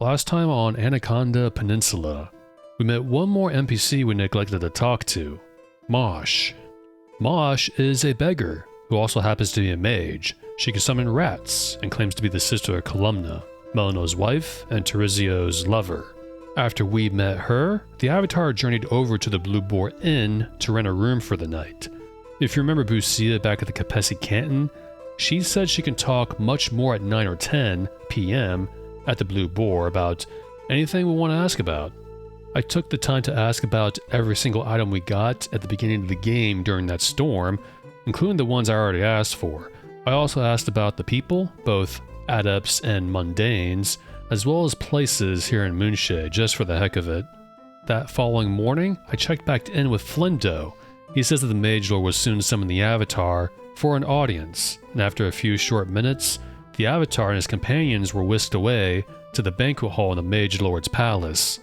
Last time on Anaconda Peninsula, we met one more NPC we neglected to talk to, Mosh. Mosh is a beggar who also happens to be a mage. She can summon rats and claims to be the sister of Columna, Melino's wife and Terizio's lover. After we met her, the Avatar journeyed over to the Blue Boar Inn to rent a room for the night. If you remember Busia back at the Capesi Canton, she said she can talk much more at 9 or 10 p.m. at the Blue Boar about anything we want to ask about. I took the time to ask about every single item we got at the beginning of the game during that storm, including the ones I already asked for. I also asked about the people, both adepts and mundanes, as well as places here in Moonshade, just for the heck of it. That following morning, I checked back in with Flindo. He says that the Mage Lord will soon summon the Avatar for an audience, and after a few short minutes, the Avatar and his companions were whisked away to the banquet hall in the Mage Lord's palace.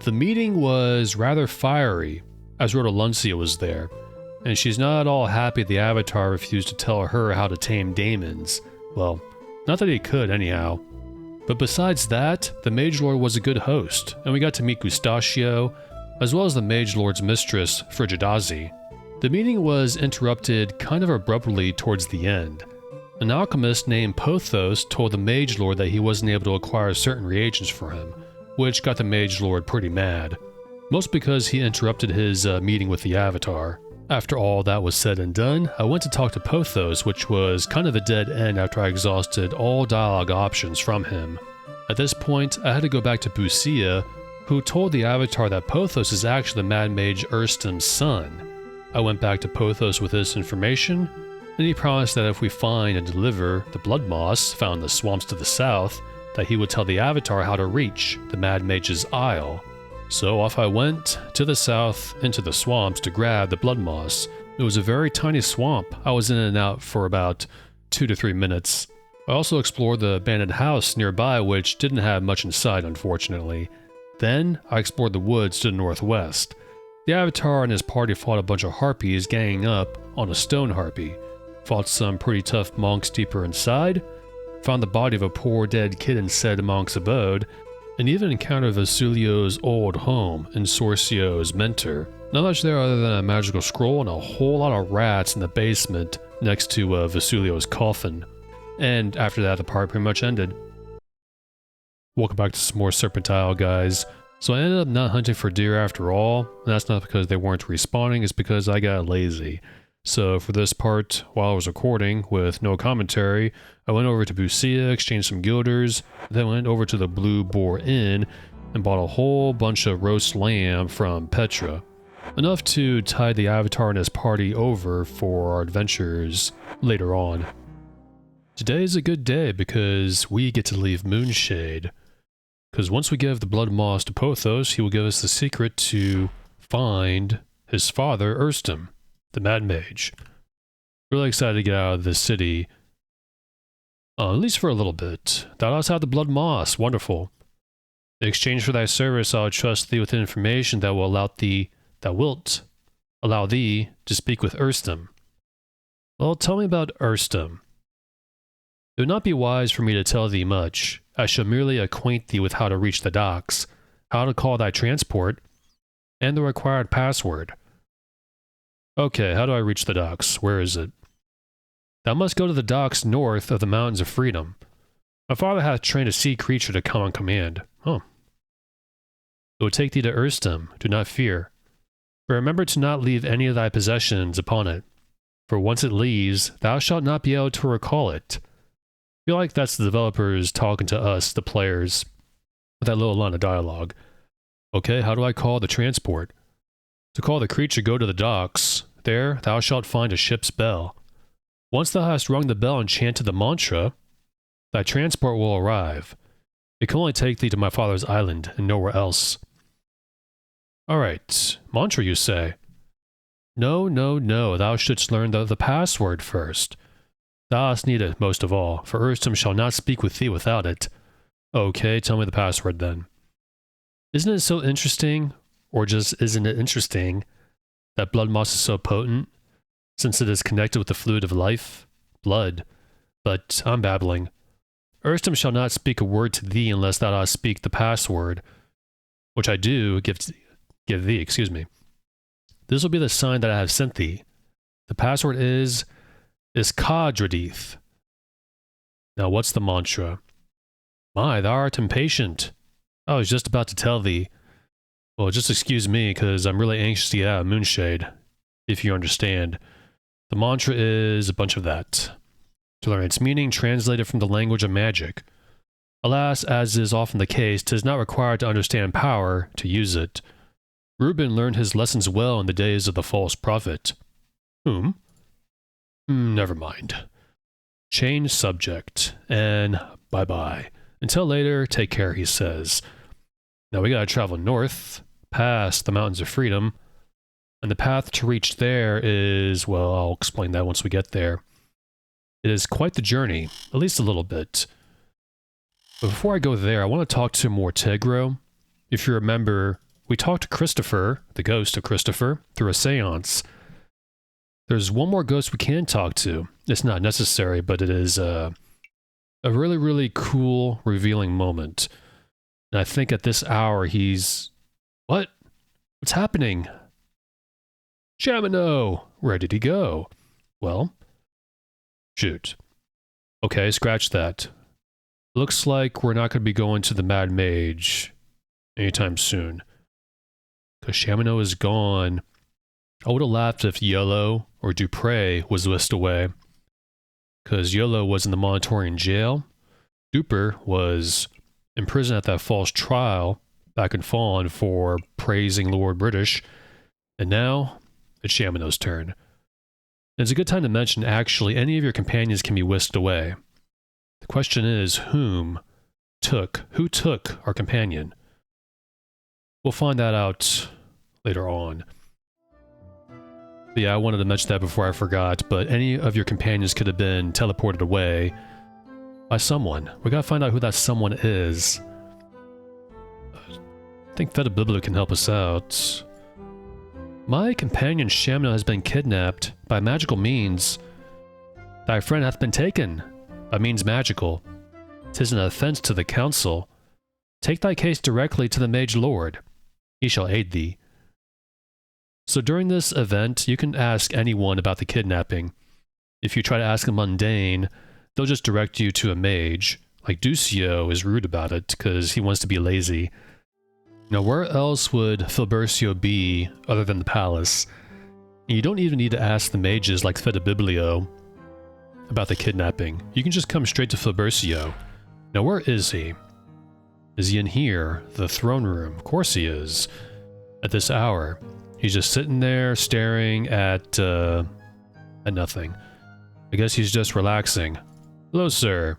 The meeting was rather fiery, as Rodaluncia was there, and she's not at all happy the Avatar refused to tell her how to tame daemons. Well, not that he could anyhow. But besides that, the Mage Lord was a good host, and we got to meet Gustachio, as well as the Mage Lord's mistress, Frigidazi. The meeting was interrupted kind of abruptly towards the end. An alchemist named Pothos told the Mage Lord that he wasn't able to acquire certain reagents for him, which got the Mage Lord pretty mad. Most because he interrupted his meeting with the Avatar. After all that was said and done, I went to talk to Pothos, which was kind of a dead end after I exhausted all dialogue options from him. At this point, I had to go back to Busia, who told the Avatar that Pothos is actually the Mad Mage Erstem's son. I went back to Pothos with this information, and he promised that if we find and deliver the blood moss found in the swamps to the south, that he would tell the Avatar how to reach the Mad Mage's Isle. So off I went to the south into the swamps to grab the blood moss. It was a very tiny swamp. I was in and out for about 2 to 3 minutes. I also explored the abandoned house nearby, which didn't have much in sight, unfortunately. Then I explored the woods to the northwest. The Avatar and his party fought a bunch of harpies ganging up on a stone harpy. Fought some pretty tough monks deeper inside, found the body of a poor dead kid in said monk's abode, and even encountered Vasilio's old home and Sorcio's mentor. Not much there other than a magical scroll and a whole lot of rats in the basement next to Vasilio's coffin. And after that, the part pretty much ended. Welcome back to some more Serpentile, guys. So I ended up not hunting for deer after all, and that's not because they weren't respawning, it's because I got lazy. So for this part, while I was recording with no commentary, I went over to Busia, exchanged some guilders, then went over to the Blue Boar Inn and bought a whole bunch of roast lamb from Petra. Enough to tide the Avatar and his party over for our adventures later on. Today is a good day because we get to leave Moonshade. Because once we give the blood moss to Pothos, he will give us the secret to find his father, Erstem, the Mad Mage. Really excited to get out of this city, at least for a little bit. Thou dost have the blood moss, wonderful. In exchange for thy service, I will trust thee with information that will allow thee to speak with Erstem. Well, tell me about Erstem. It would not be wise for me to tell thee much. I shall merely acquaint thee with how to reach the docks, how to call thy transport, and the required password. Okay, how do I reach the docks? Where is it? Thou must go to the docks north of the Mountains of Freedom. My father hath trained a sea creature to come on command. Oh. It will take thee to Erstem, do not fear. But remember to not leave any of thy possessions upon it, for once it leaves, thou shalt not be able to recall it. I feel like that's the developers talking to us, the players, with that little line of dialogue. Okay, how do I call the transport? To call the creature, go to the docks. There thou shalt find a ship's bell. Once thou hast rung the bell and chanted the mantra, thy transport will arrive. It can only take thee to my father's island and nowhere else. Alright, mantra you say? No, thou shouldst learn the password first. Thou hast need it most of all, for Erstem shall not speak with thee without it. Okay, tell me the password then. Isn't it so interesting, or just isn't it interesting, that blood moss is so potent, since it is connected with the fluid of life, blood? But I'm babbling. Erstum shall not speak a word to thee unless thou dost speak the password, which I do give thee, excuse me. This will be the sign that I have sent thee. The password is Iskadradith. Now what's the mantra? My, thou art impatient. I was just about to tell thee. Well, just excuse me, because I'm really anxious to get out of Moonshade, if you understand. The mantra is a bunch of that. To learn its meaning, translated from the language of magic. Alas, as is often the case, 'tis not required to understand power to use it. Reuben learned his lessons well in the days of the false prophet. Whom? Never mind. Change subject, and bye-bye. Until later, take care, he says. Now we gotta travel north, past the Mountains of Freedom, and the path to reach there is, well, I'll explain that once we get there. It is quite the journey, at least a little bit. But before I go there, I want to talk to Mortegro. If you remember, we talked to Christopher, the ghost of Christopher, through a seance. There's one more ghost we can talk to. It's not necessary, but it is a really, really cool, revealing moment. And I think at this hour he's... What? What's happening? Shamino! Where did he go? Well... Shoot. Okay, scratch that. Looks like we're not going to be going to the Mad Mage anytime soon. Because Shamino is gone. I would have laughed if Yellow or Dupre was whisked away. Because Yellow was in the Monitorian jail. Duper was in prison at that false trial back in Fawn for praising Lord British. And now, it's Shamino's turn. And it's a good time to mention, actually, any of your companions can be whisked away. The question is, who took our companion? We'll find that out later on. But yeah, I wanted to mention that before I forgot, but any of your companions could have been teleported away by someone. We gotta find out who that someone is. I think Fedibibla can help us out. My companion Shamino has been kidnapped by magical means. Thy friend hath been taken by means magical. 'Tis an offense to the council. Take thy case directly to the Mage Lord. He shall aid thee. So during this event, you can ask anyone about the kidnapping. If you try to ask a mundane, they'll just direct you to a mage. Like Ducio is rude about it because he wants to be lazy. Now, where else would Filbercio be other than the palace? You don't even need to ask the mages like Fedibiblio about the kidnapping. You can just come straight to Filbercio. Now, where is he? Is he in here? The throne room? Of course he is. At this hour. He's just sitting there staring at nothing. I guess he's just relaxing. Hello, sir.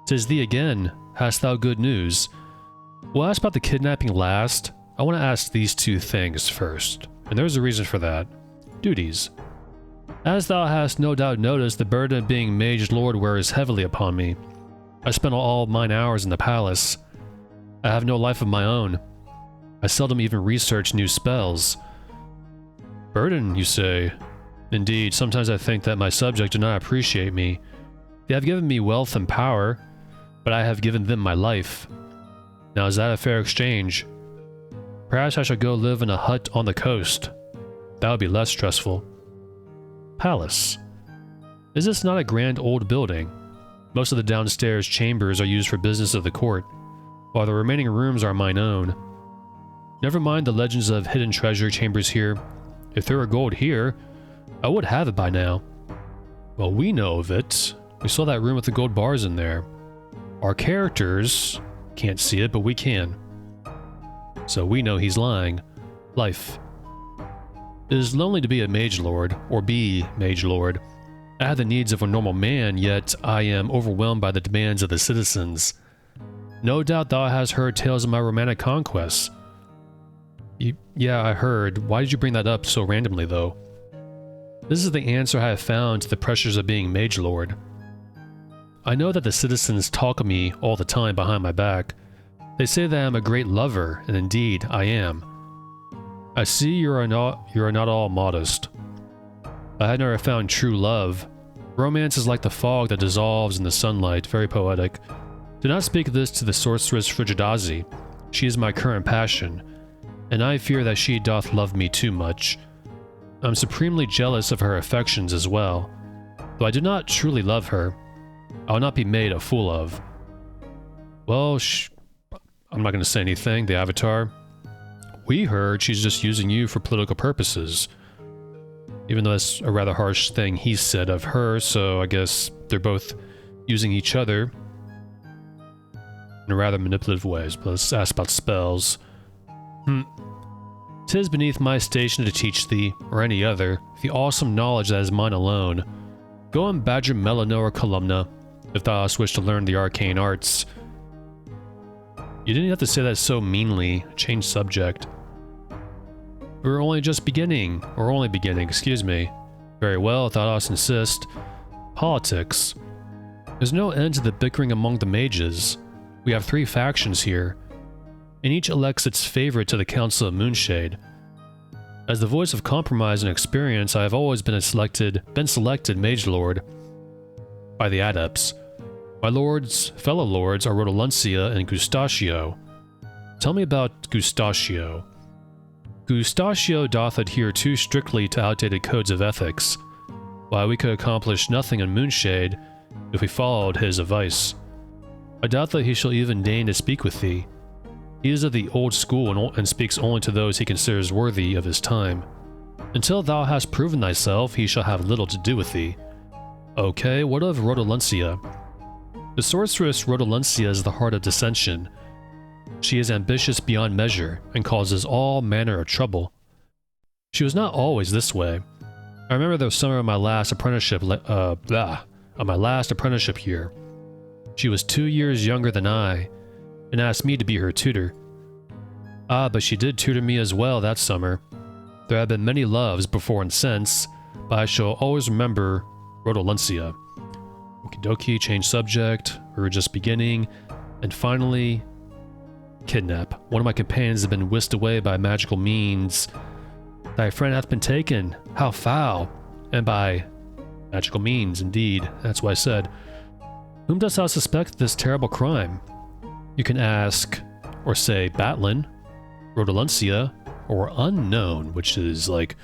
'Tis thee again. Hast thou good news? We'll ask about the kidnapping last. I want to ask these two things first, and there's a reason for that. Duties. As thou hast no doubt noticed, the burden of being Mage Lord wears heavily upon me. I spend all mine hours in the palace. I have no life of my own. I seldom even research new spells. Burden, you say? Indeed, sometimes I think that my subjects do not appreciate me. They have given me wealth and power, but I have given them my life. Now, is that a fair exchange? Perhaps I shall go live in a hut on the coast. That would be less stressful. Palace. Is this not a grand old building? Most of the downstairs chambers are used for business of the court, while the remaining rooms are mine own. Never mind the legends of hidden treasure chambers here. If there were gold here, I would have it by now. Well, we know of it. We saw that room with the gold bars in there. Our characters can't see it, but we can. So we know he's lying. Life. It is lonely to be a Mage Lord, or be Mage Lord. I have the needs of a normal man, yet I am overwhelmed by the demands of the citizens. No doubt thou hast heard tales of my romantic conquests. Yeah, I heard. Why did you bring that up so randomly, though? This is the answer I have found to the pressures of being Mage Lord. I know that the citizens talk of me all the time behind my back. They say that I am a great lover, and indeed, I am. I see you are not all modest. I had never found true love. Romance is like the fog that dissolves in the sunlight, very poetic. Do not speak this to the sorceress Frigidazi. She is my current passion, and I fear that she doth love me too much. I am supremely jealous of her affections as well. Though I do not truly love her, I will not be made a fool of. Well, I'm not going to say anything, the Avatar. We heard she's just using you for political purposes. Even though that's a rather harsh thing he said of her, so I guess they're both using each other in rather manipulative ways. But let's ask about spells. 'Tis beneath my station to teach thee, or any other, the awesome knowledge that is mine alone. Go and badger Melano or Columna, if thou hast wished to learn the arcane arts. You didn't have to say that so meanly. Change subject. We're only just beginning, excuse me. Very well, Pothos insist. Politics. There's no end to the bickering among the mages. We have 3 factions here, and each elects its favorite to the Council of Moonshade. As the voice of compromise and experience, I have always been selected Mage Lord by the Adepts. My fellow lords are Rodolencia and Gustachio. Tell me about Gustachio. Gustachio doth adhere too strictly to outdated codes of ethics, while we could accomplish nothing in Moonshade if we followed his advice. I doubt that he shall even deign to speak with thee. He is of the old school and speaks only to those he considers worthy of his time. Until thou hast proven thyself, he shall have little to do with thee. Okay, what of Rodolencia? The sorceress Rodolencia is the heart of dissension. She is ambitious beyond measure and causes all manner of trouble. She was not always this way. I remember the summer of my last apprenticeship year. She was 2 years younger than I, and asked me to be her tutor. Ah, but she did tutor me as well that summer. There have been many loves before and since, but I shall always remember Rodolencia. Okie dokie, change subject, we were just beginning, and finally, kidnap. One of my companions has been whisked away by magical means. Thy friend hath been taken. How foul! And by magical means, indeed. That's what I said. Whom dost thou suspect this terrible crime? You can ask, or say, Batlin, Rodolencia, or unknown, which is, like,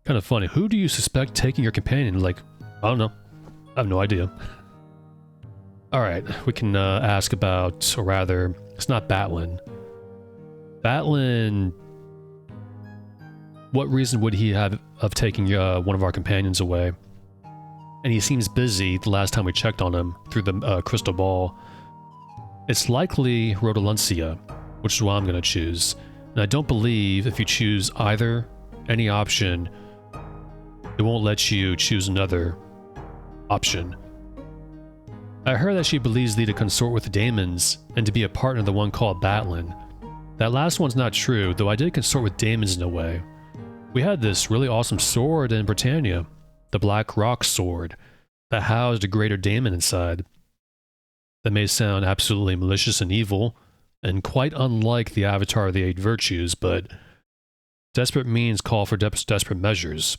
kind of funny. Who do you suspect taking your companion? Like, I don't know. I have no idea. Alright, we can ask about, or rather, it's not Batlin. Batlin, what reason would he have of taking one of our companions away? And he seems busy the last time we checked on him through the crystal ball. It's likely Rodolencia, which is what I'm going to choose. And I don't believe if you choose any option, it won't let you choose another option. I heard that she believes thee to consort with daemons and to be a partner of the one called Batlin. That last one's not true, though I did consort with daemons in a way. We had this really awesome sword in Britannia, the Black Rock sword, that housed a greater daemon inside. That may sound absolutely malicious and evil, and quite unlike the Avatar of the 8 Virtues, but desperate means call for desperate measures.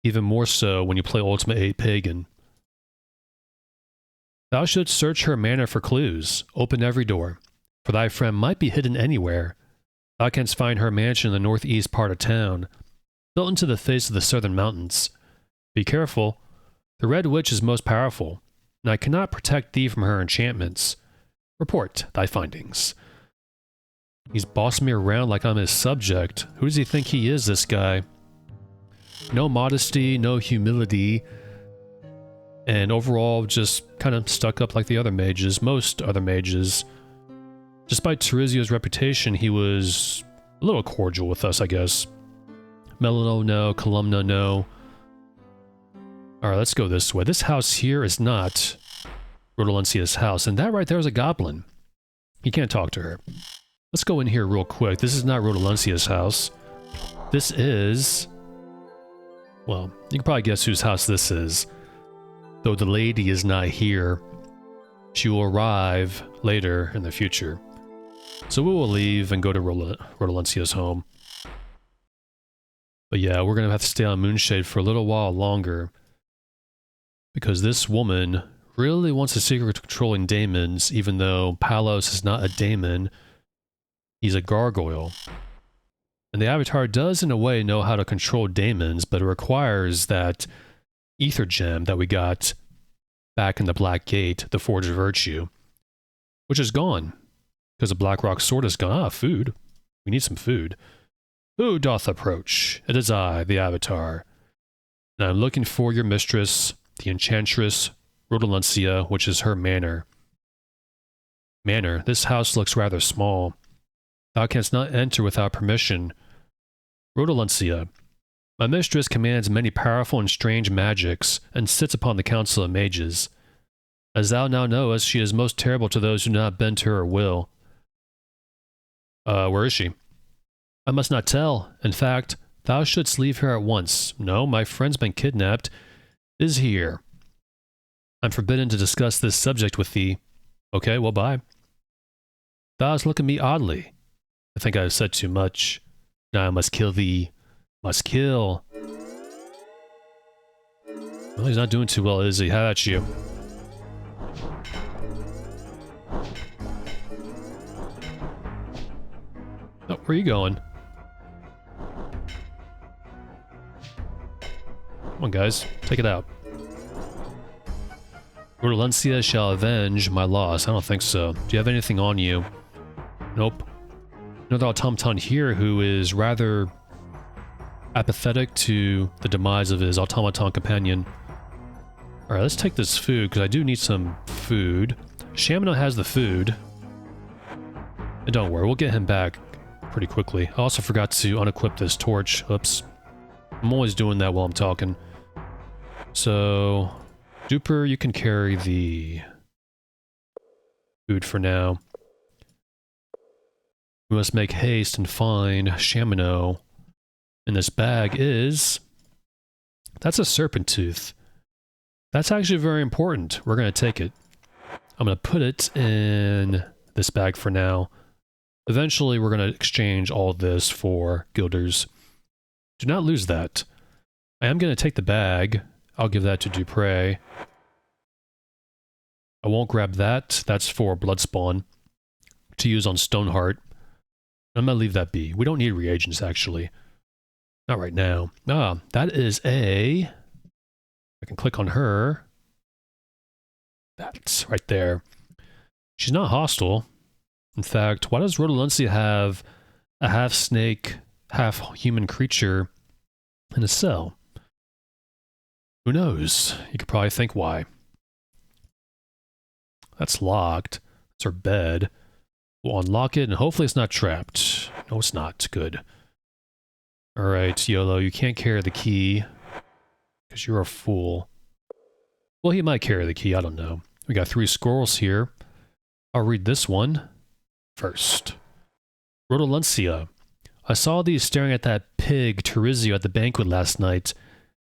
Even more so when you play Ultima 8 Pagan. Thou shouldst search her manor for clues, open every door, for thy friend might be hidden anywhere. Thou canst find her mansion in the northeast part of town, built into the face of the southern mountains. Be careful, the Red Witch is most powerful, and I cannot protect thee from her enchantments. Report thy findings. He's bossing me around like I'm his subject. Who does he think he is, this guy? No modesty, no humility, and overall just kind of stuck up like the other mages, most other mages. Despite Terizio's reputation, he was a little cordial with us, I guess. Melano, no. Columna, no. Alright, let's go this way. This house here is not Rodolencia's house, and that right there is a goblin. You can't talk to her. Let's go in here real quick. This is not Rodolencia's house. This is... well, you can probably guess whose house this is. Though the lady is not here. She will arrive later in the future. So we will leave and go to Rodolencia's home. But yeah, we're going to have to stay on Moonshade for a little while longer. Because this woman, really wants a secret to controlling daemons, even though Palos is not a daemon. He's a gargoyle. And the Avatar does, in a way, know how to control daemons, but it requires that ether gem that we got back in the Black Gate, the Forge of Virtue, which is gone, because the Blackrock sword is gone. Ah, food. We need some food. Who doth approach? It is I, the Avatar. And I'm looking for your mistress, the Enchantress Rodaluncia, which is her manor. Manor, this house looks rather small. Thou canst not enter without permission. Rodaluncia, my mistress commands many powerful and strange magics, and sits upon the council of mages. As thou now knowest, she is most terrible to those who do not bend to her will. Where is she? I must not tell. In fact, thou shouldst leave here at once. No, my friend's been kidnapped. Is here. I'm forbidden to discuss this subject with thee. Okay, well, bye. Thou hast looked at me oddly. I think I have said too much. Now I must kill thee. Must kill. Well, he's not doing too well, is he? How about you? Oh, where are you going? Come on, guys. Take it out. Rodaluncia shall avenge my loss. I don't think so. Do you have anything on you? Nope. Another automaton here who is rather apathetic to the demise of his automaton companion. Alright, let's take this food, because I do need some food. Shamino has the food. And don't worry, we'll get him back pretty quickly. I also forgot to unequip this torch. Oops. I'm always doing that while I'm talking. So, Duper, you can carry the food for now. We must make haste and find Shamino. And this bag is... That's a serpent tooth. That's actually very important. We're going to take it. I'm going to put it in this bag for now. Eventually, we're going to exchange all of this for guilders. Do not lose that. I am going to take the bag. I'll give that to Dupre. I won't grab that. That's for Bloodspawn to use on Stoneheart. I'm going to leave that be. We don't need reagents, actually. Not right now. Ah, that is a... I can click on her. That's right there. She's not hostile. In fact, why does Rodaluncia have a half-snake, half-human creature in a cell? Who knows? You could probably think why. That's locked. That's her bed. We'll unlock it, and hopefully it's not trapped. No, it's not. Good. Alright, YOLO, you can't carry the key. Because you're a fool. Well, he might carry the key, I don't know. We got 3 scrolls here. I'll read this one first. Rodaluncia, I saw thee staring at that pig Terizio at the banquet last night,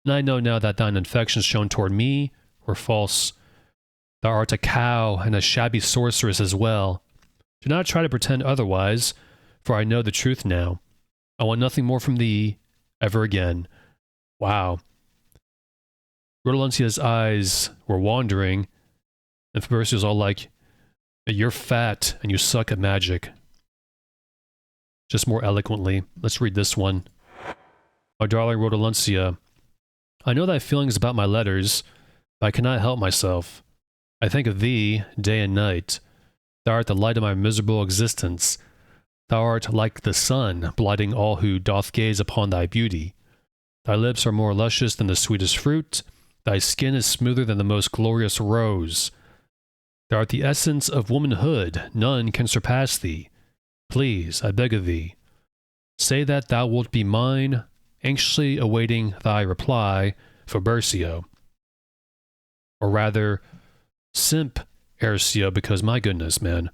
and I know now that thine affections shown toward me were false. Thou art a cow and a shabby sorceress as well. Do not try to pretend otherwise, for I know the truth now. I want nothing more from thee ever again. Wow. Rodaluncia's eyes were wandering, and Fabercia's all like, you're fat and you suck at magic. Just more eloquently. Let's read this one. My darling Rodaluncia, I know thy feelings about my letters, but I cannot help myself. I think of thee day and night. Thou art the light of my miserable existence. Thou art like the sun, blighting all who doth gaze upon thy beauty. Thy lips are more luscious than the sweetest fruit. Thy skin is smoother than the most glorious rose. Thou art the essence of womanhood. None can surpass thee. Please, I beg of thee, say that thou wilt be mine, anxiously awaiting thy reply, Fabercio. Or rather, Simp Ercio, because my goodness, man.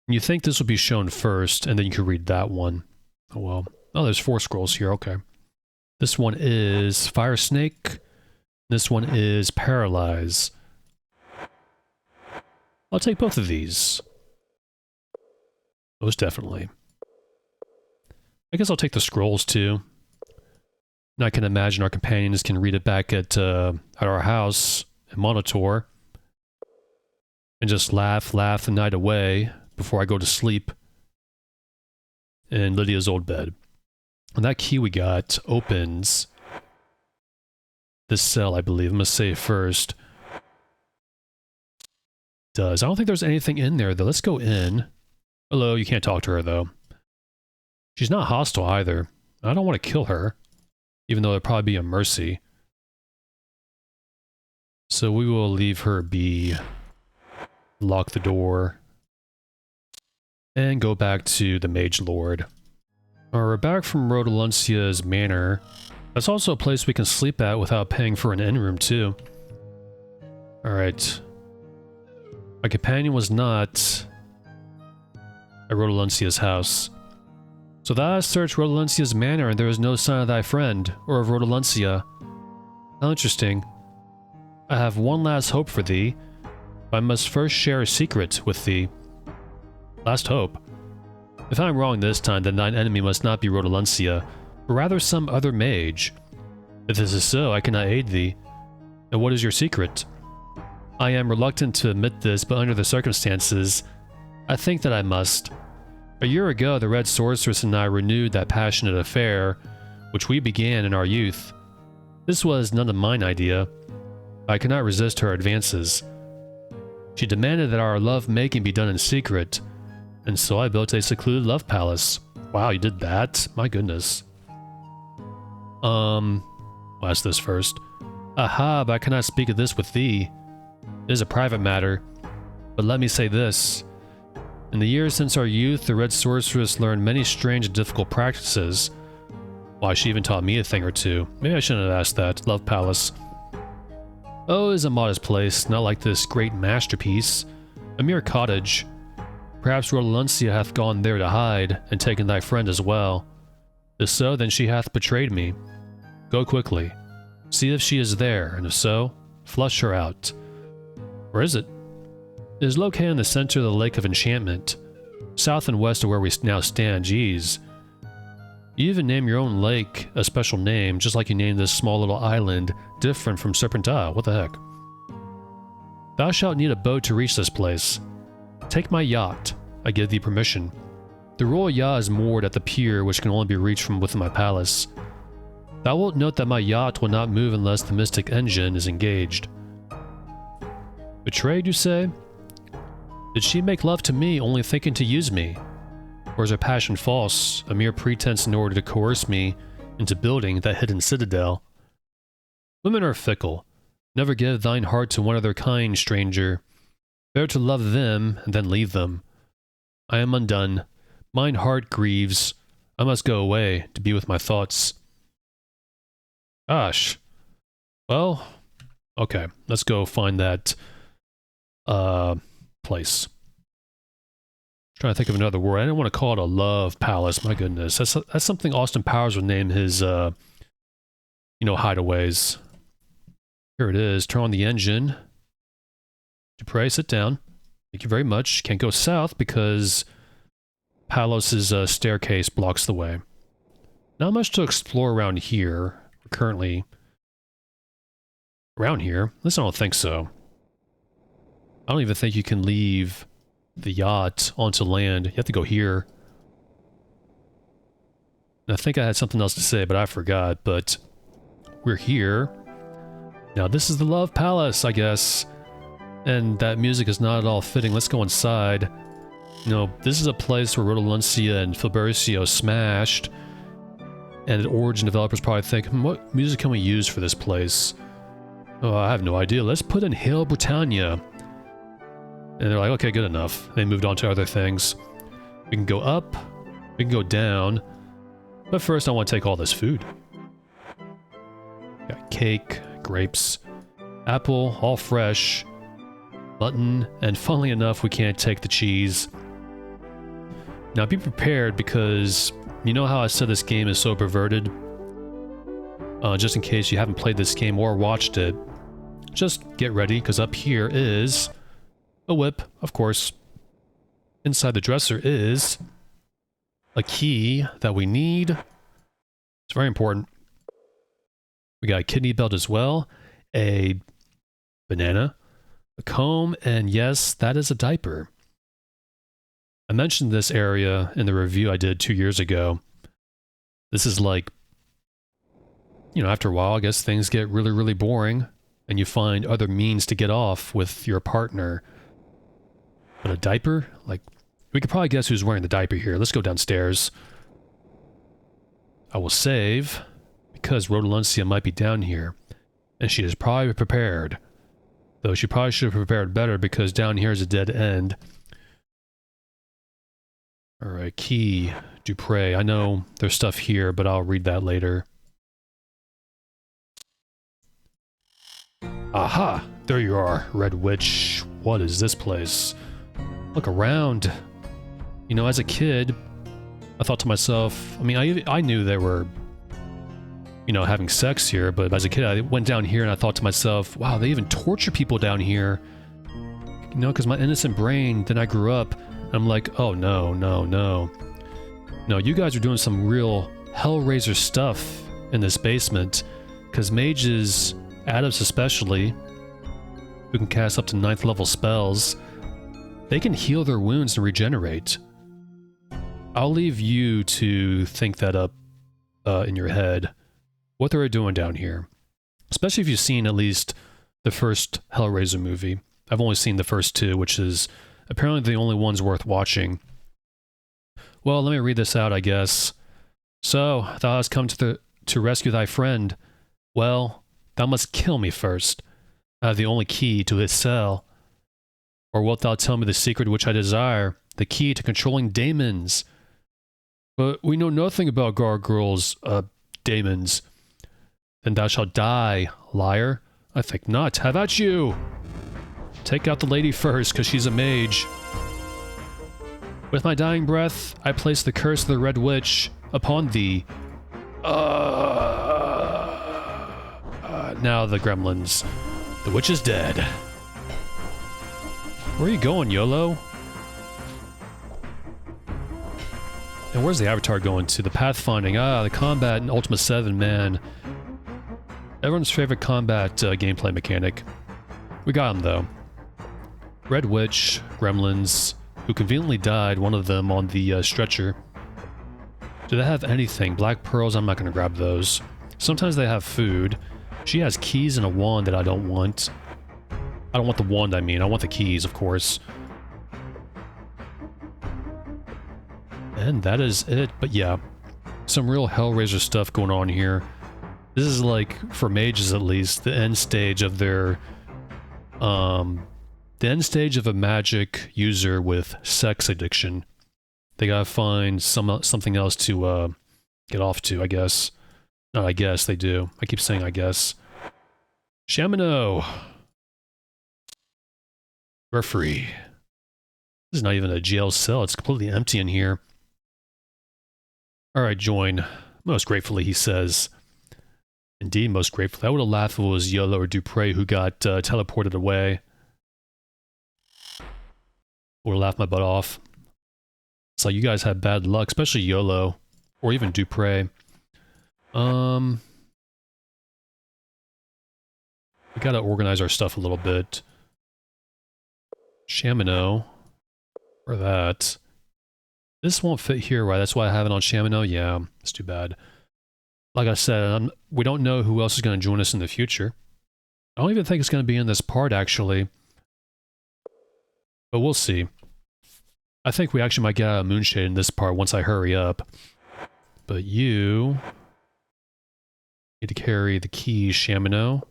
You think this will be shown first, and then you can read that one. Oh well. Oh, there's 4 scrolls here, okay. This one is Fire Snake. This one is Paralyze. I'll take both of these. Most definitely. I guess I'll take the scrolls too. And I can imagine our companions can read it back at our house in Monitor and just laugh the night away before I go to sleep in Lydia's old bed. And that key we got opens this cell, I believe. I'm going to save first. Does. I don't think there's anything in there, though. Let's go in. Hello, you can't talk to her, though. She's not hostile, either. I don't want to kill her, even though it'd probably be a mercy. So we will leave her be. Lock the door. And go back to the Mage Lord. We're back from Rodaluncia's manor. That's also a place we can sleep at without paying for an inn room, too. Alright. My companion was not at Rodaluncia's house. So thou hast searched Rodaluncia's manor, and there is no sign of thy friend, or of Rodaluncia. How interesting. I have one last hope for thee, but I must first share a secret with thee. Last hope? If I am wrong this time, then thine enemy must not be Rodaluncia, but rather some other mage. If this is so, I cannot aid thee. And what is your secret? I am reluctant to admit this, but under the circumstances, I think that I must. A year ago, the Red Sorceress and I renewed that passionate affair, which we began in our youth. This was none of mine idea. I could not resist her advances. She demanded that our love-making be done in secret, and so I built a secluded love palace. Wow, you did that? My goodness. I'll ask this first. Aha, but I cannot speak of this with thee. It is a private matter. But let me say this. In the years since our youth, the Red Sorceress learned many strange and difficult practices. Why, she even taught me a thing or two. Maybe I shouldn't have asked that. Love Palace. Oh, it is a modest place, not like this great masterpiece. A mere cottage. Perhaps Rodaluncia hath gone there to hide, and taken thy friend as well. If so, then she hath betrayed me. Go quickly. See if she is there, and if so, flush her out. Where is it? It is located in the center of the Lake of Enchantment, south and west of where we now stand. Jeez. You even name your own lake a special name, just like you named this small little island different from Serpent. What the heck? Thou shalt need a boat to reach this place. Take my yacht. I give thee permission. The royal yacht is moored at the pier, which can only be reached from within my palace. Thou wilt note that my yacht will not move unless the mystic engine is engaged. Betrayed, you say? Did she make love to me only thinking to use me? Or is her passion false, a mere pretense in order to coerce me into building that hidden citadel? Women are fickle. Never give thine heart to one of their kind, stranger. Better to love them and then leave them. I am undone. Mine heart grieves. I must go away to be with my thoughts. Gosh. Well, okay. Let's go find that place. Trying to think of another word. I didn't want to call it a love palace. My goodness. That's something Austin Powers would name his, hideaways. Here it is. Turn on the engine. Dupre, sit down. Thank you very much. Can't go south because Palos's staircase blocks the way. Not much to explore around here. We're currently around here. At least I don't think so. I don't even think you can leave the yacht onto land. You have to go here. And I think I had something else to say, but I forgot. But we're here. Now this is the Love Palace, I guess. And that music is not at all fitting. Let's go inside. You know, this is a place where Rodaluncia and Filbercio smashed. And the Origin developers probably think, what music can we use for this place? Oh, I have no idea. Let's put in Hail Britannia. And they're like, okay, good enough. They moved on to other things. We can go up. We can go down. But first, I want to take all this food. Got cake, grapes, apple, all fresh, mutton, and funnily enough, we can't take the cheese. Now, be prepared because you know how I said this game is so perverted? Just in case you haven't played this game or watched it, just get ready because up here is a whip, of course. Inside the dresser is a key that we need. It's very important. We got a kidney belt as well, a banana, a comb, and yes, that is a diaper. I mentioned this area in the review I did 2 years ago. This is like, you know, after a while, I guess things get really, really boring, and you find other means to get off with your partner. But a diaper? Like, we could probably guess who's wearing the diaper here. Let's go downstairs. I will save, because Rodaluncia might be down here, and she is probably prepared. Though she probably should have prepared better, because down here is a dead end. Alright, Key, Dupre. I know there's stuff here, but I'll read that later. Aha! There you are, Red Witch. What is this place? Look around. You know, as a kid, I thought to myself, I mean, I knew they were, you know, having sex here, but as a kid, I went down here and I thought to myself, wow, they even torture people down here. You know, because my innocent brain, then I grew up, and I'm like, oh no, no, no. No, you guys are doing some real Hellraiser stuff in this basement, because mages, adepts especially, who can cast up to 9th level spells, they can heal their wounds and regenerate. I'll leave you to think that up in your head, what they're doing down here. Especially if you've seen at least the first Hellraiser movie. I've only seen the first 2, which is apparently the only ones worth watching. Well, let me read this out, I guess. So, thou hast come to rescue thy friend. Well, thou must kill me first. I have the only key to his cell. Or wilt thou tell me the secret which I desire, the key to controlling daemons? But we know nothing about gargoyles, daemons. Then thou shalt die, liar. I think not. Have at you! Take out the lady first, because she's a mage. With my dying breath, I place the curse of the Red Witch upon thee. Now the gremlins. The witch is dead. Where are you going, YOLO? And where's the avatar going to? The pathfinding. Ah, the combat in Ultima VII, man. Everyone's favorite combat gameplay mechanic. We got him, though. Red Witch, gremlins, who conveniently died, one of them on the stretcher. Do they have anything? Black pearls, I'm not going to grab those. Sometimes they have food. She has keys and a wand that I don't want. I don't want the wand, I mean. I want the keys, of course. And that is it. But yeah, some real Hellraiser stuff going on here. This is like, for mages at least, the end stage of their... the end stage of a magic user with sex addiction. They gotta find something else to get off to, I guess. Not I guess, they do. I keep saying I guess. Shamino! We're free. This is not even a jail cell, it's completely empty in here. Alright, join. Most gratefully, he says. Indeed, most gratefully. I would have laughed if it was YOLO or Dupre who got teleported away. Would have laughed my butt off. It's like you guys had bad luck, especially YOLO. Or even Dupre. We gotta organize our stuff a little bit. Shamino. Or that. This won't fit here, right? That's why I have it on Shamino? Yeah, it's too bad. Like I said, we don't know who else is going to join us in the future. I don't even think it's going to be in this part, actually. But we'll see. I think we actually might get out of Moonshade in this part once I hurry up. But you... need to carry the keys, Shamino.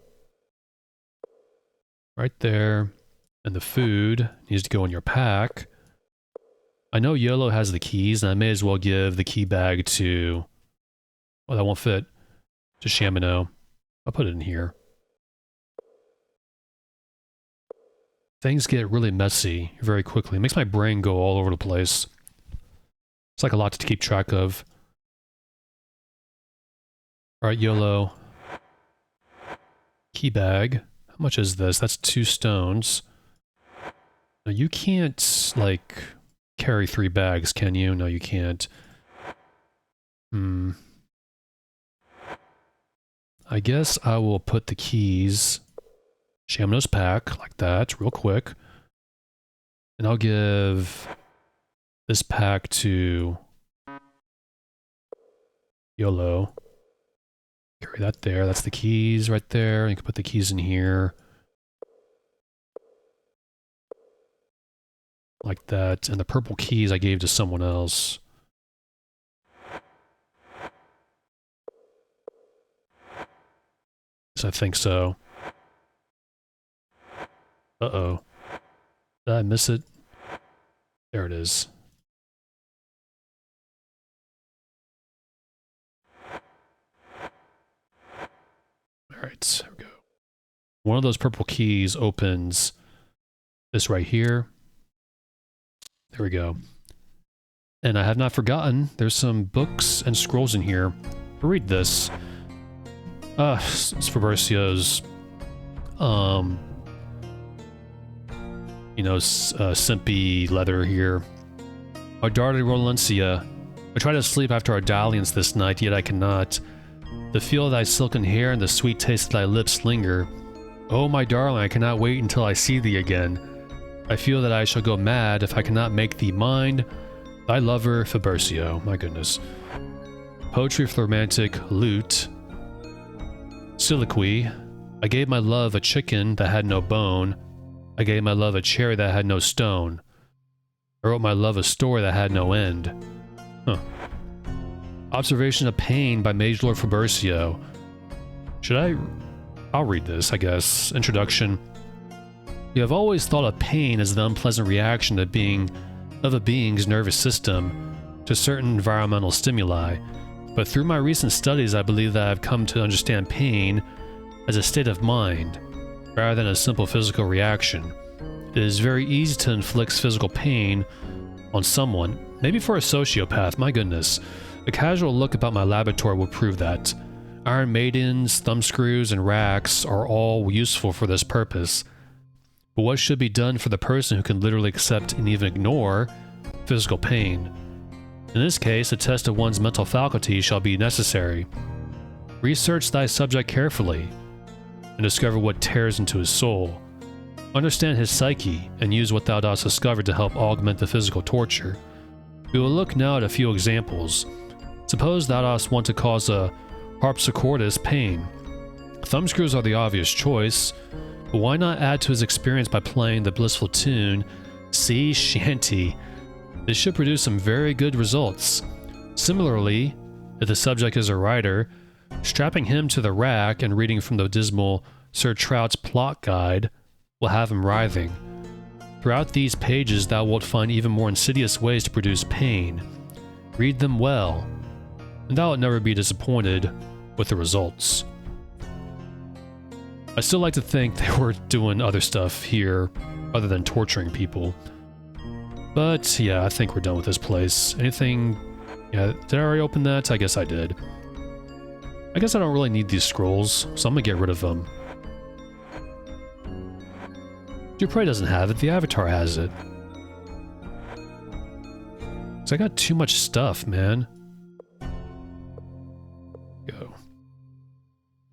Right there. And the food needs to go in your pack. I know YOLO has the keys, and I may as well give the key bag to... well, that won't fit. To Shamino. I'll put it in here. Things get really messy very quickly. It makes my brain go all over the place. It's like a lot to keep track of. Alright, YOLO. Key bag. How much is this? That's 2 stones. Now, you can't, like, carry 3 bags, can you? No, you can't. I guess I will put the keys, Shamnos pack, like that, real quick. And I'll give this pack to YOLO. Carry that there. That's the keys right there. You can put the keys in here. Like that. And the purple keys I gave to someone else. Yes, I think so. Uh-oh. Did I miss it? There it is. Alright, there we go. One of those purple keys opens this right here. There we go. And I have not forgotten, there's some books and scrolls in here. Read this. It's Fabercio's, you know, simpy leather here. Our darling Rolencia, I try to sleep after our dalliance this night, yet I cannot. The feel of thy silken hair and the sweet taste of thy lips linger. Oh, my darling, I cannot wait until I see thee again. I feel that I shall go mad if I cannot make thee mine. Thy lover, Fabercio. My goodness. Poetry for the romantic lute. Soliloquy. I gave my love a chicken that had no bone. I gave my love a cherry that had no stone. I wrote my love a story that had no end. Huh. Observation of Pain by Mage Lord Fabercio. I'll read this, I guess. Introduction. You have always thought of pain as the unpleasant reaction of a being's nervous system to certain environmental stimuli. But through my recent studies, I believe that I have come to understand pain as a state of mind, rather than a simple physical reaction. It is very easy to inflict physical pain on someone, maybe for a sociopath, my goodness. A casual look about my laboratory will prove that. Iron maidens, thumbscrews, and racks are all useful for this purpose. But what should be done for the person who can literally accept and even ignore physical pain? In this case, a test of one's mental faculty shall be necessary. Research thy subject carefully, and discover what tears into his soul. Understand his psyche, and use what thou dost discover to help augment the physical torture. We will look now at a few examples. Suppose thou dost want to cause a harpsichordist pain. Thumbscrews are the obvious choice, but why not add to his experience by playing the blissful tune, Sea Shanty? This should produce some very good results. Similarly, if the subject is a writer, strapping him to the rack and reading from the dismal Sir Trout's plot guide will have him writhing. Throughout these pages thou wilt find even more insidious ways to produce pain. Read them well, and thou wilt never be disappointed with the results. I still like to think they were doing other stuff here other than torturing people. But yeah, I think we're done with this place. Anything... Yeah, did I already open that? I guess I did. I guess I don't really need these scrolls, so I'm gonna get rid of them. Dupree doesn't have it, the Avatar has it. So I got too much stuff, man. Go.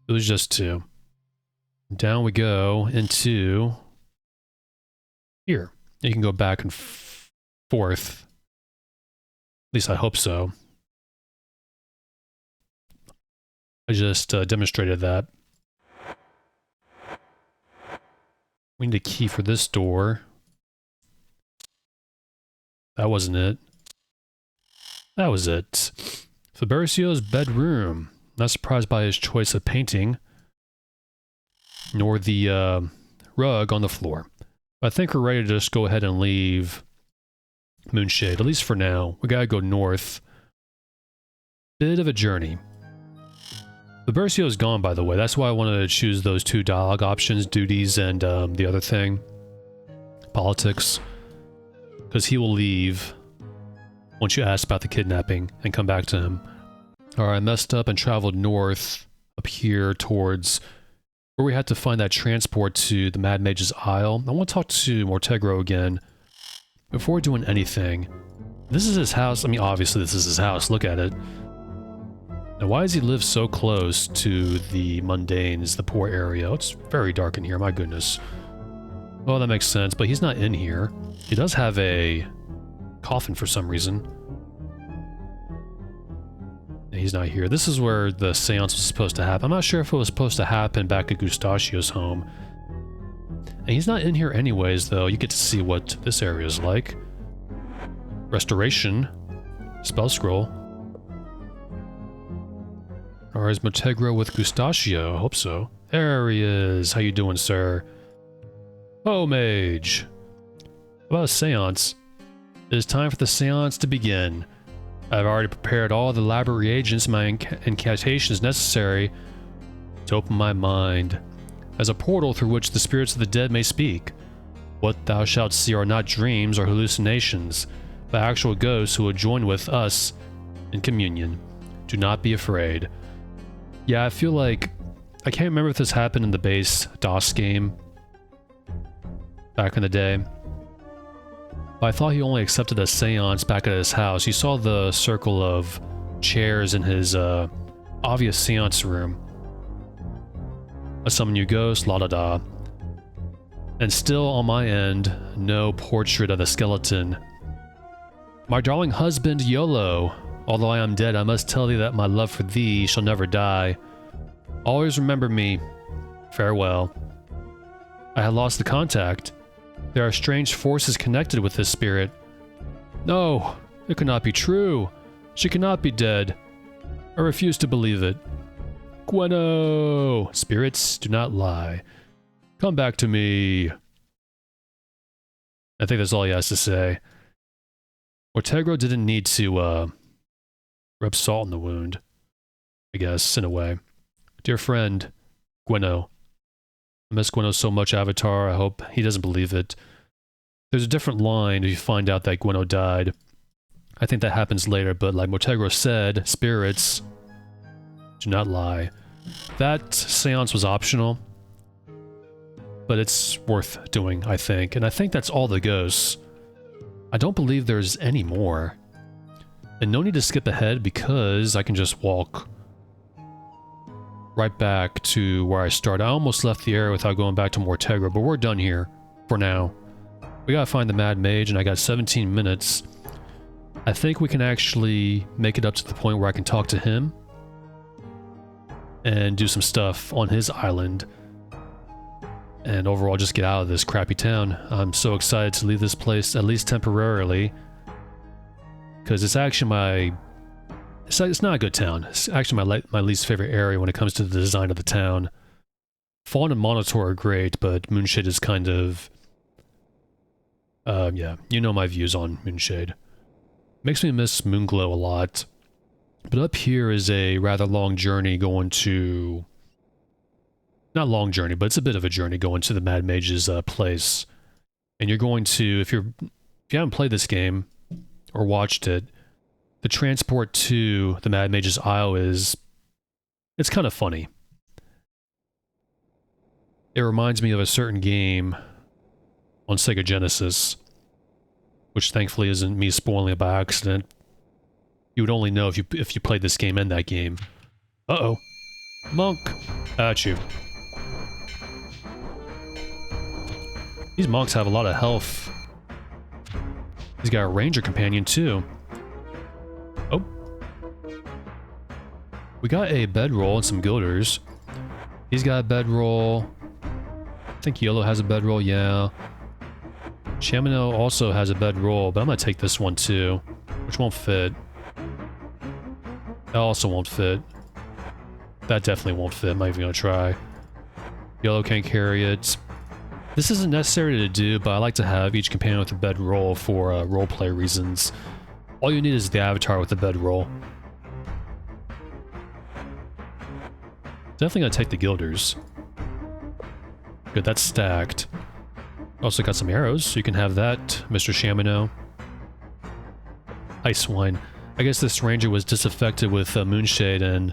It was just two. Down we go into here. You can go back and forth. At least I hope so. I just demonstrated that. We need a key for this door. That wasn't it. That was it. Fabercio's bedroom. Not surprised by his choice of painting, nor the rug on the floor. I think we're ready to just go ahead and leave Moonshade, at least for now. We gotta go north. Bit of a journey. Fabercio's gone, by the way. That's why I wanted to choose those two dialogue options, duties and the other thing, politics. Because he will leave once you ask about the kidnapping and come back to him. Alright, I messed up and traveled north up here towards where we had to find that transport to the Mad Mage's Isle. I want to talk to Mortegro again before doing anything. This is his house. I mean, obviously this is his house. Look at it. Now, why does he live so close to the mundanes, the poor area? Oh, it's very dark in here, my goodness. Oh, that makes sense, but he's not in here. He does have a coffin for some reason. And he's not here. This is where the seance was supposed to happen. I'm not sure if it was supposed to happen back at Gustachio's home. And he's not in here anyways, though. You get to see what this area is like. Restoration. Spell scroll. Or is Motegro with Gustachio? I hope so. There he is. How you doing, sir? Oh, Mage. About a seance. It is time for the seance to begin. I've already prepared all the elaborate reagents and my incantations necessary to open my mind as a portal through which the spirits of the dead may speak. What thou shalt see are not dreams or hallucinations, but actual ghosts who will join with us in communion. Do not be afraid. Yeah, I feel like... I can't remember if this happened in the base DOS game back in the day. But I thought he only accepted a seance back at his house. You saw the circle of chairs in his obvious seance room. I summon you ghost, la da da. And still on my end, no portrait of the skeleton. My darling husband, YOLO. Although I am dead, I must tell thee that my love for thee shall never die. Always remember me. Farewell. I had lost the contact. There are strange forces connected with this spirit. No, it could not be true. She cannot be dead. I refuse to believe it. Gweno! Spirits do not lie. Come back to me. I think that's all he has to say. Motegro didn't need to, rub salt in the wound. I guess, in a way. Dear friend, Gweno. I miss Gweno so much, Avatar. I hope he doesn't believe it. There's a different line if you find out that Gweno died. I think that happens later, but like Motegro said, spirits do not lie. That seance was optional, but it's worth doing, I think. And I think that's all the ghosts. I don't believe there's any more. And no need to skip ahead because I can just walk right back to where I started. I almost left the area without going back to Motegro, but we're done here for now. We gotta find the Mad Mage, and I got 17 minutes. I think we can actually make it up to the point where I can talk to him and do some stuff on his island. And overall, just get out of this crappy town. I'm so excited to leave this place, at least temporarily. Because it's actually my... It's not a good town. It's actually my least favorite area when it comes to the design of the town. Fawn and Monitor are great, but Moonshade is kind of... yeah, you know my views on Moonshade. Makes me miss Moonglow a lot. But up here is a rather long journey going to... Not long journey, but it's a bit of a journey going to the Mad Mage's place. And you're going to... If you haven't played this game, or watched it, the transport to the Mad Mage's Isle is... It's kind of funny. It reminds me of a certain game on Sega Genesis, which thankfully isn't me spoiling it by accident. You would only know if you played this game and that game. Uh-oh. Monk! At you. These monks have a lot of health. He's got a ranger companion too. Oh. We got a bedroll and some guilders. He's got a bedroll. I think Yellow has a bedroll, yeah. Chamino also has a bedroll, but I'm gonna take this one too, which won't fit. That also won't fit. That definitely won't fit. I'm not even gonna try. Yellow can't carry it. This isn't necessary to do, but I like to have each companion with a bedroll for roleplay reasons. All you need is the avatar with the bedroll. Definitely gonna take the guilders. Good, that's stacked. Also got some arrows, so you can have that, Mr. Chamino. Ice Wine. I guess this ranger was disaffected with Moonshade and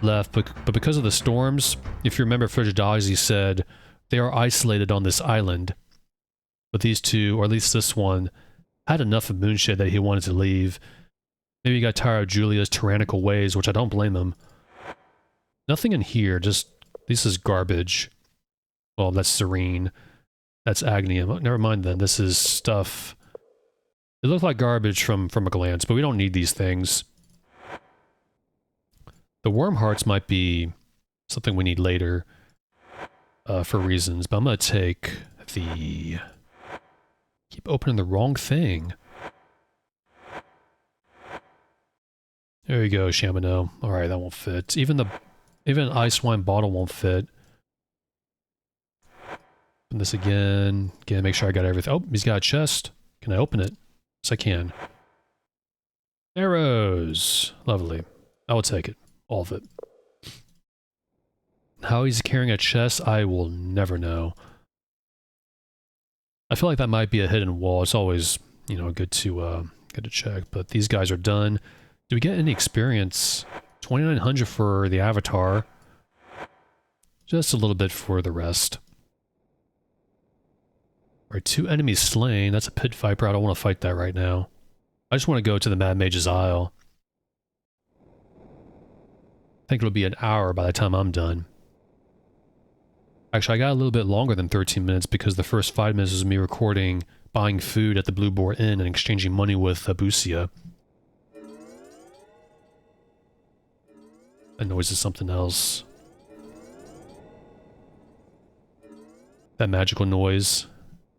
left, but because of the storms, if you remember Frigidozzi said, they are isolated on this island. But these two, or at least this one, had enough of Moonshade that he wanted to leave. Maybe he got tired of Julia's tyrannical ways, which I don't blame him. Nothing in here, just... This is garbage. Well, that's Serene. That's Agnium. Oh, never mind then, this is stuff... It looked like garbage from a glance, but we don't need these things. The worm hearts might be something we need later for reasons, but I'm gonna take the... Keep opening the wrong thing. There you go, Shamino. Alright, that won't fit. Even an ice wine bottle won't fit. Open this again. Again, make sure I got everything. Oh, he's got a chest. Can I open it? Yes, I can. Arrows. Lovely. I will take it. All of it. How he's carrying a chest, I will never know. I feel like that might be a hidden wall. It's always, you know, good to check. But these guys are done. Do we get any experience? 2,900 for the avatar. Just a little bit for the rest. Alright, 2 enemies slain. That's a pit viper. I don't want to fight that right now. I just want to go to the Mad Mage's Isle. I think it'll be an hour by the time I'm done. Actually, I got a little bit longer than 13 minutes because the first 5 minutes was me recording, buying food at the Blue Boar Inn and exchanging money with Abusia. That noise is something else. That magical noise.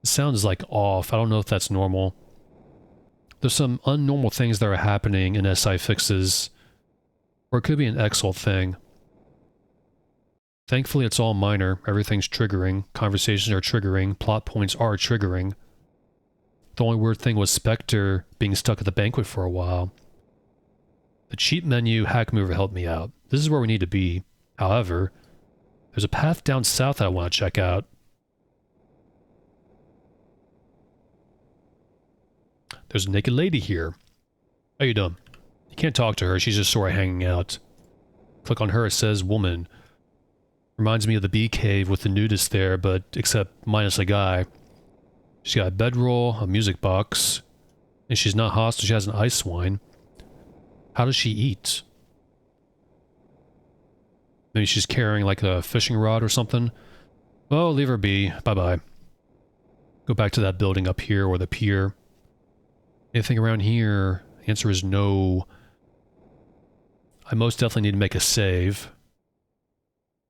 It sounds like off. I don't know if that's normal. There's some unnormal things that are happening in SI fixes. Or it could be an Exalt thing. Thankfully it's all minor. Everything's triggering. Conversations are triggering. Plot points are triggering. The only weird thing was Spectre being stuck at the banquet for a while. The cheat menu hack mover helped me out. This is where we need to be. However, there's a path down south that I want to check out. There's a naked lady here. How you doing? You can't talk to her, she's just sort of hanging out. Click on her, it says woman. Reminds me of the bee cave with the nudist there, but except minus a guy. She's got a bedroll, a music box, and she's not hostile, she has an ice wine. How does she eat? Maybe she's carrying like a fishing rod or something. Oh, leave her be. Bye-bye. Go back to that building up here or the pier. Anything around here? The answer is no. I most definitely need to make a save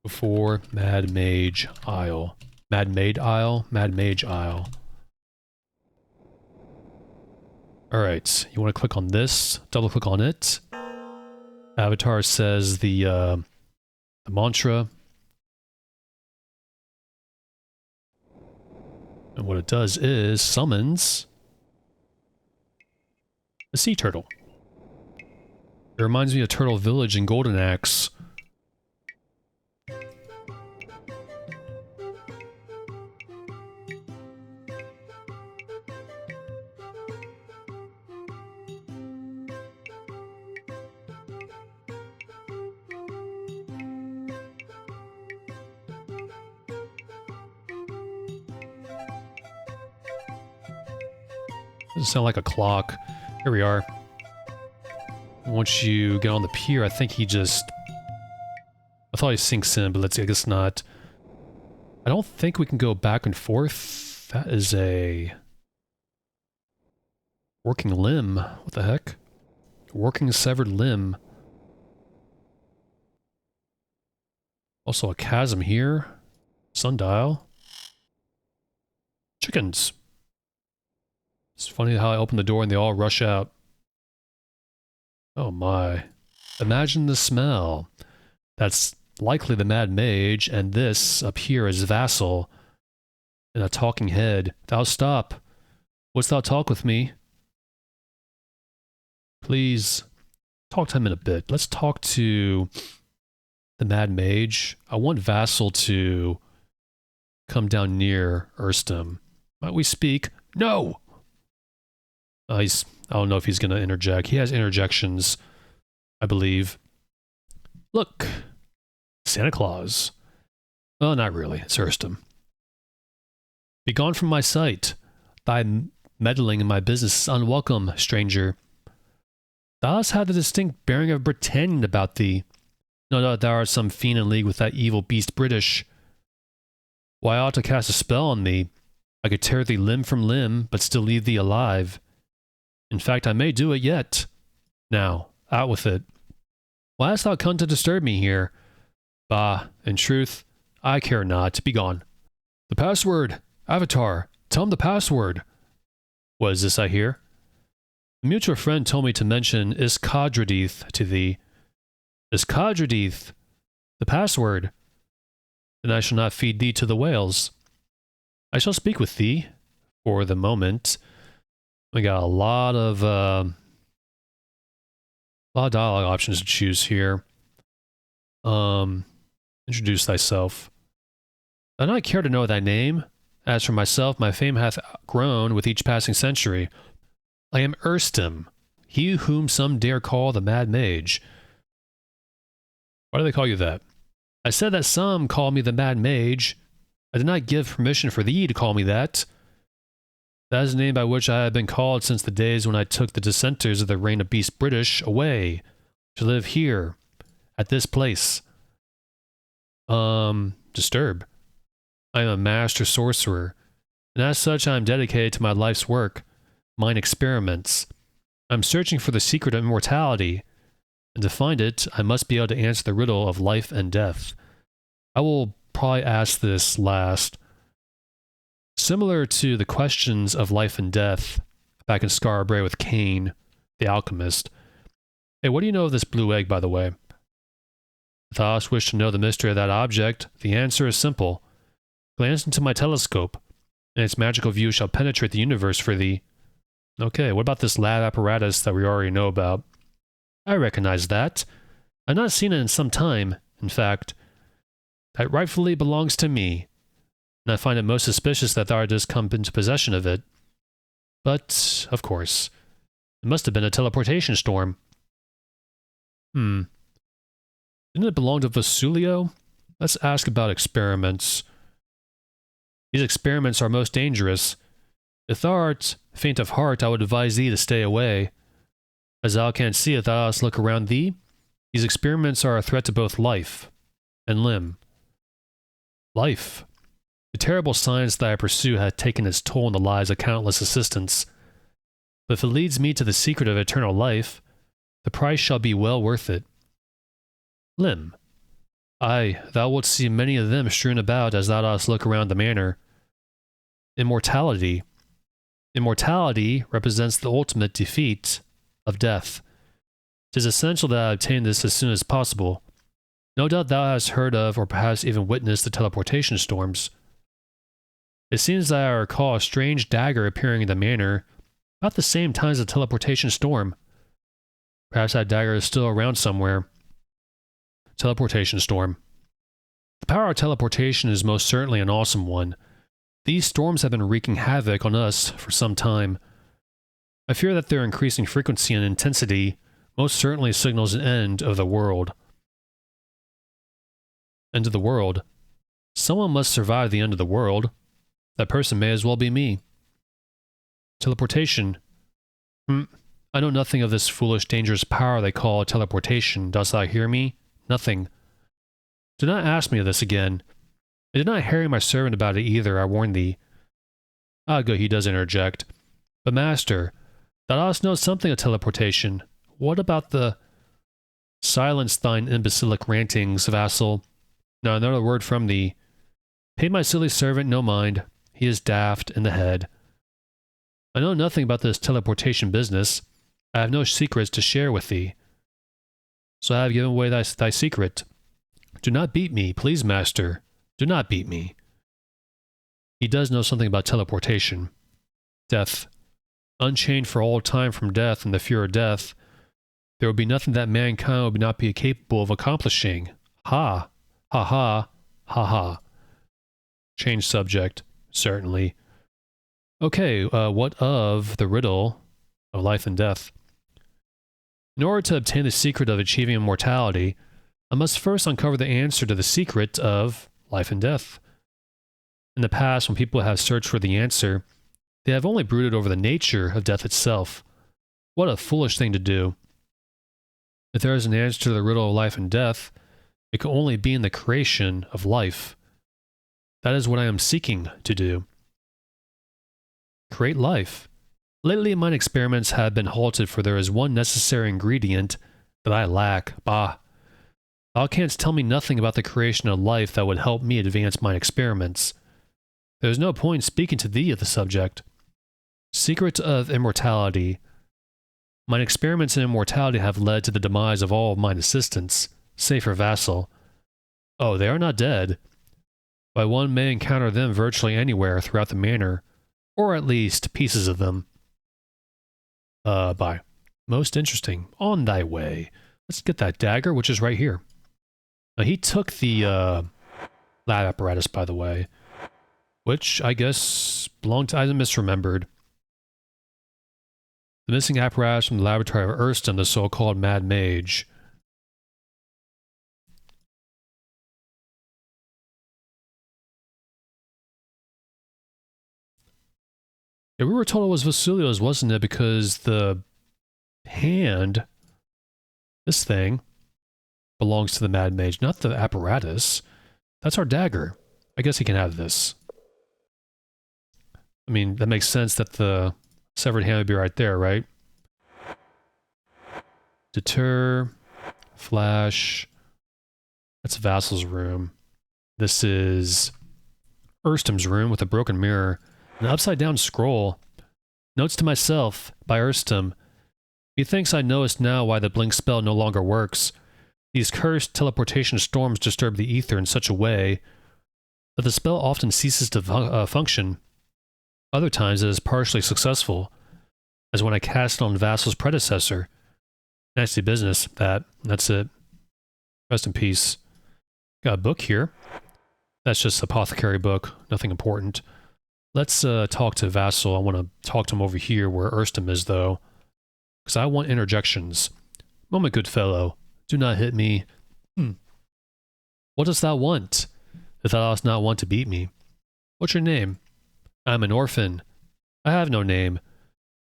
before Mad Mage Isle. Mad Maid Isle? Mad Mage Isle. Alright, you want to click on this, double click on it. Avatar says the mantra. And what it does is summons a sea turtle. It reminds me of Turtle Village in Golden Axe. Doesn't sound like a clock. Here we are. Once you get on the pier, I think he just... I thought he sinks in, but I guess not. I don't think we can go back and forth. That is a... working limb. What the heck? Working severed limb. Also a chasm here. Sundial. Chickens. It's funny how I open the door and they all rush out. Oh my. Imagine the smell. That's likely the Mad Mage, and this up here is Vassal. And a talking head. Thou stop. Wouldst thou talk with me? Please. Talk to him in a bit. Let's talk to the Mad Mage. I want Vassal to come down near Erstem. Might we speak? No! I don't know if he's going to interject. He has interjections, I believe. Look! Santa Claus. Oh, not really. It's Erstem. Be gone from my sight. Thy meddling in my business is unwelcome, stranger. Thou hast had the distinct bearing of Britannian about thee. No doubt thou art some fiend in league with that evil beast British. Why, I ought to cast a spell on thee. I could tear thee limb from limb, but still leave thee alive. In fact, I may do it yet. Now, out with it. Why hast thou come to disturb me here? Bah, in truth, I care not. Begone. The password! Avatar, tell him the password! What is this I hear? A mutual friend told me to mention Iskadradith to thee. Iskadradith! The password! Then I shall not feed thee to the whales. I shall speak with thee, for the moment. We got a lot of dialogue options to choose here. Introduce thyself. I do not care to know thy name. As for myself, my fame hath grown with each passing century. I am Erstim, he whom some dare call the Mad Mage. Why do they call you that? I said that some call me the Mad Mage. I did not give permission for thee to call me that. That is the name by which I have been called since the days when I took the dissenters of the reign of beast British away to live here, at this place. Disturb. I am a master sorcerer, and as such I am dedicated to my life's work, mine experiments. I am searching for the secret of immortality, and to find it, I must be able to answer the riddle of life and death. I will probably ask this last. Similar to the questions of life and death back in Scarbray with Cain, the alchemist. Hey, what do you know of this blue egg, by the way? If thou wish to know the mystery of that object, the answer is simple. Glance into my telescope, and its magical view shall penetrate the universe for thee. Okay, what about this lab apparatus that we already know about? I recognize that. I've not seen it in some time, in fact. That rightfully belongs to me, and I find it most suspicious that thou hast come into possession of it. But, of course, it must have been a teleportation storm. Didn't it belong to Vasulio? Let's ask about experiments. These experiments are most dangerous. If thou art faint of heart, I would advise thee to stay away. As thou canst see, if thou dost look around thee, these experiments are a threat to both life and limb. Life. The terrible science that I pursue hath taken its toll in the lives of countless assistants. But if it leads me to the secret of eternal life, the price shall be well worth it. Limb. Aye, thou wilt see many of them strewn about as thou dost look around the manor. Immortality. Immortality represents the ultimate defeat of death. 'Tis essential that I obtain this as soon as possible. No doubt thou hast heard of, or perhaps even witnessed, the teleportation storms. It seems that I recall a strange dagger appearing in the manor about the same time as the teleportation storm. Perhaps that dagger is still around somewhere. Teleportation storm. The power of teleportation is most certainly an awesome one. These storms have been wreaking havoc on us for some time. I fear that their increasing frequency and intensity most certainly signals an end of the world. End of the world? Someone must survive the end of the world. That person may as well be me. Teleportation. I know nothing of this foolish, dangerous power they call teleportation. Dost thou hear me? Nothing. Do not ask me of this again. I did not harry my servant about it either, I warn thee. Ah, good, he does interject. But master, thou dost know something of teleportation. What about the... Silence thine imbecilic rantings, vassal. Now another word from thee. Pay my silly servant no mind. He is daft in the head. I know nothing about this teleportation business. I have no secrets to share with thee. So I have given away thy secret. Do not beat me, please, master. Do not beat me. He does know something about teleportation. Death. Unchained for all time from death and the fear of death, there would be nothing that mankind would not be capable of accomplishing. Ha! Ha ha! Ha ha! Change subject. Certainly. Okay, what of the riddle of life and death? In order to obtain the secret of achieving immortality, I must first uncover the answer to the secret of life and death. In the past, when people have searched for the answer, they have only brooded over the nature of death itself. What a foolish thing to do. If there is an answer to the riddle of life and death, it can only be in the creation of life. That is what I am seeking to do. Create life. Lately, mine experiments have been halted, for there is one necessary ingredient that I lack. Bah. Thou canst tell me nothing about the creation of life that would help me advance mine experiments. There is no point speaking to thee of the subject. Secret of immortality. Mine experiments in immortality have led to the demise of all of mine assistants, save for Vassal. Oh, they are not dead, but one may encounter them virtually anywhere throughout the manor, or at least pieces of them. Bye. Most interesting. On thy way. Let's get that dagger, which is right here. Now, he took the lab apparatus, by the way, which I guess belonged to, I misremembered. The missing apparatus from the laboratory of Erston, the so-called Mad Mage. Yeah, we were told it was Vasilio's, wasn't it? Because the hand, this thing, belongs to the Mad Mage, not the apparatus. That's our dagger. I guess he can have this. I mean, that makes sense that the severed hand would be right there, right? Deter, flash. That's Vassal's room. This is Erstom's room with a broken mirror. An upside-down scroll. Notes to myself, by Erstom. Methinks I knowest now why the blink spell no longer works. These cursed teleportation storms disturb the ether in such a way that the spell often ceases to function. Other times it is partially successful, as when I cast it on Vassal's predecessor. Nasty business, that. That's it. Rest in peace. Got a book here. That's just an apothecary book. Nothing important. Let's talk to Vassal. I want to talk to him over here where Erstom is, though. Because I want interjections. Oh, my good fellow. Do not hit me. What dost thou want? If thou dost not want to beat me. What's your name? I am an orphan. I have no name.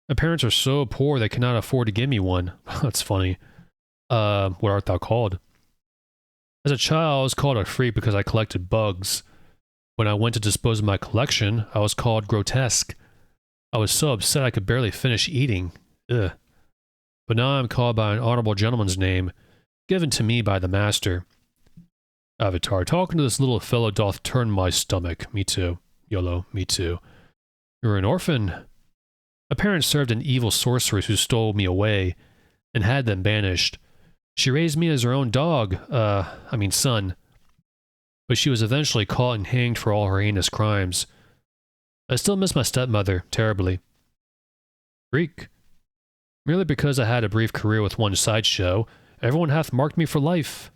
My parents are so poor they cannot afford to give me one. That's funny. What art thou called? As a child, I was called a freak because I collected bugs. When I went to dispose of my collection, I was called grotesque. I was so upset I could barely finish eating. Ugh. But now I am called by an honorable gentleman's name, given to me by the master. Avatar, talking to this little fellow doth turn my stomach. Me too. YOLO, me too. You're an orphan. My parents served an evil sorceress who stole me away, and had them banished. She raised me as her own dog, son. But she was eventually caught and hanged for all her heinous crimes. I still miss my stepmother, terribly. Freak. Merely because I had a brief career with one sideshow, everyone hath marked me for life.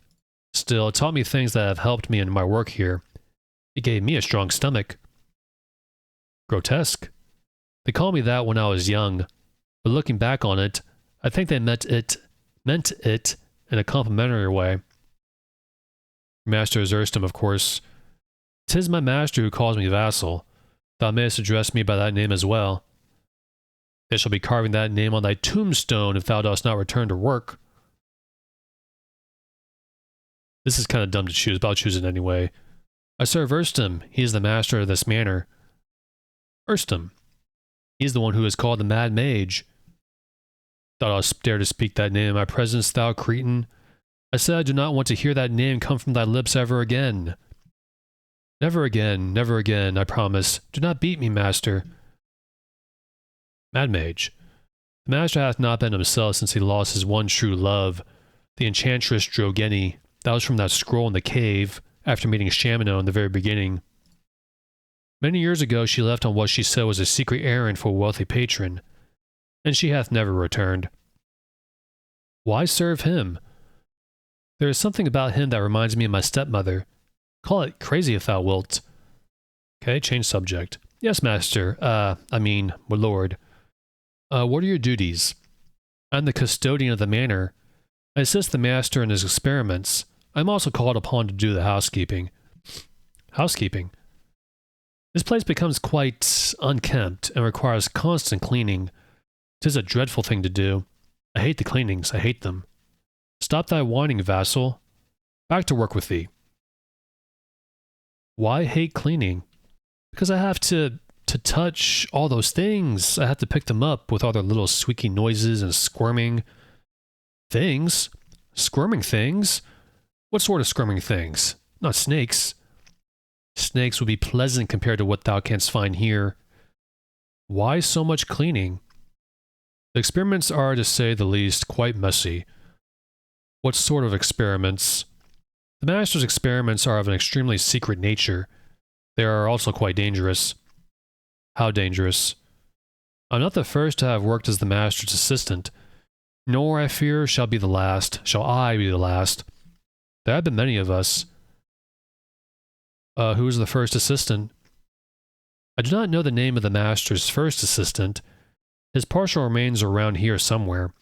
Still, it taught me things that have helped me in my work here. It gave me a strong stomach. Grotesque. They called me that when I was young, but looking back on it, I think they meant it in a complimentary way. Master is Erstom, of course. 'Tis my master who calls me Vassal. Thou mayest address me by that name as well. They shall be carving that name on thy tombstone if thou dost not return to work. This is kind of dumb to choose, but I'll choose it anyway. I serve Erstom. He is the master of this manor. Erstom. He is the one who is called the Mad Mage. Thou dost dare to speak that name in my presence, thou cretin. I said I do not want to hear that name come from thy lips ever again. Never again, I promise. Do not beat me, master. Mad Mage. The master hath not been himself since he lost his one true love, the enchantress Drogeni. That was from that scroll in the cave, after meeting Shamino in the very beginning. Many years ago she left on what she said was a secret errand for a wealthy patron, and she hath never returned. Why serve him? There is something about him that reminds me of my stepmother. Call it crazy if thou wilt. Okay, change subject. Yes, master. My lord. What are your duties? I'm the custodian of the manor. I assist the master in his experiments. I'm also called upon to do the housekeeping. Housekeeping? This place becomes quite unkempt and requires constant cleaning. 'Tis a dreadful thing to do. I hate the cleanings. I hate them. Stop thy whining, vassal. Back to work with thee. Why hate cleaning? Because I have to touch all those things. I have to pick them up with all their little squeaky noises and squirming things. Squirming things? What sort of squirming things? Not snakes. Snakes would be pleasant compared to what thou canst find here. Why so much cleaning? The experiments are, to say the least, quite messy. What sort of experiments? The Master's experiments are of an extremely secret nature. They are also quite dangerous. How dangerous? I'm not the first to have worked as the Master's assistant, nor, I fear, shall be the last. Shall I be the last? There have been many of us. Who was the first assistant? I do not know the name of the Master's first assistant. His partial remains are around here somewhere.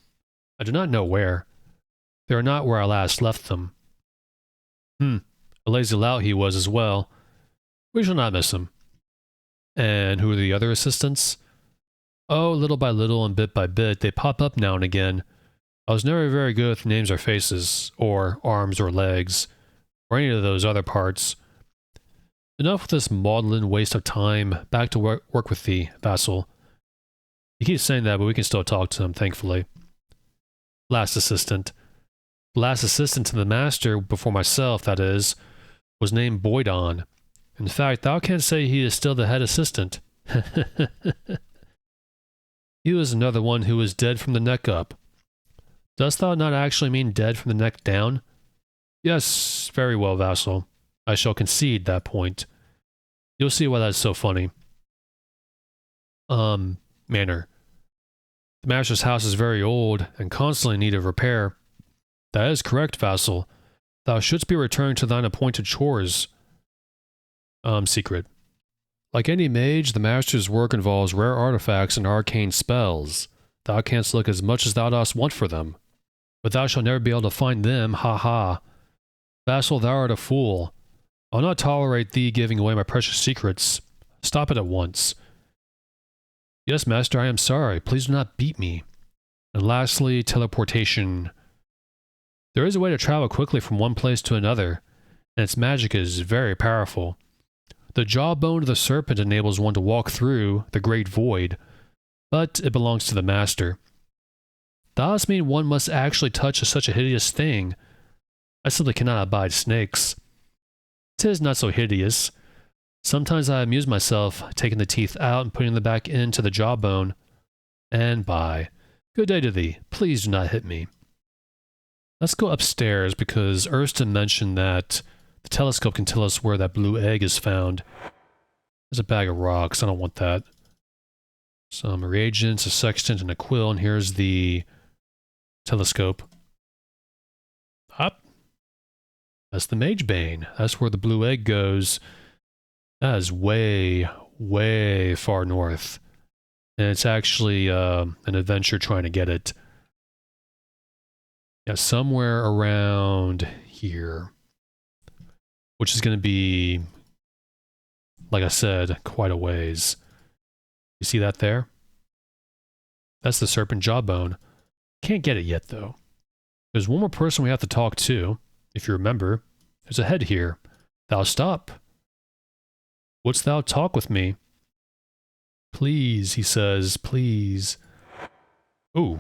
I do not know where. They are not where I last left them. A lazy lout he was as well. We shall not miss him. And who are the other assistants? Oh, little by little and bit by bit, they pop up now and again. I was never very good with names or faces, or arms or legs, or any of those other parts. Enough with this maudlin waste of time. Back to work with thee, vassal. He keeps saying that, but we can still talk to him, thankfully. Last assistant. The last assistant to the Master, before myself, that is, was named Boydon. In fact, thou canst say he is still the head assistant. He was another one who was dead from the neck up. Dost thou not actually mean dead from the neck down? Yes, very well, vassal. I shall concede that point. You'll see why that's so funny. Manor. The Master's house is very old and constantly in need of repair. That is correct, vassal. Thou shouldst be returning to thine appointed chores. Secret. Like any mage, the Master's work involves rare artifacts and arcane spells. Thou canst look as much as thou dost want for them, but thou shalt never be able to find them, ha. Vassal, thou art a fool. I'll not tolerate thee giving away my precious secrets. Stop it at once. Yes, Master, I am sorry. Please do not beat me. And lastly, teleportation. There is a way to travel quickly from one place to another, and its magic is very powerful. The jawbone of the Serpent enables one to walk through the Great Void, but it belongs to the Master. Does mean one must actually touch such a hideous thing. I simply cannot abide snakes. 'Tis not so hideous. Sometimes I amuse myself taking the teeth out and putting them back into the jawbone. And bye. Good day to thee. Please do not hit me. Let's go upstairs because Urston mentioned that the telescope can tell us where that blue egg is found. There's a bag of rocks. I don't want that. Some reagents, a sextant, and a quill. And here's the telescope. Up. That's the Mage Bane. That's where the blue egg goes. That is way, way far north. And it's actually an adventure trying to get it. Yeah, somewhere around here. Which is going to be, like I said, quite a ways. You see that there? That's the Serpent jawbone. Can't get it yet, though. There's one more person we have to talk to. If you remember, there's a head here. Thou stop. Wouldst thou talk with me? Please, he says, please. Ooh.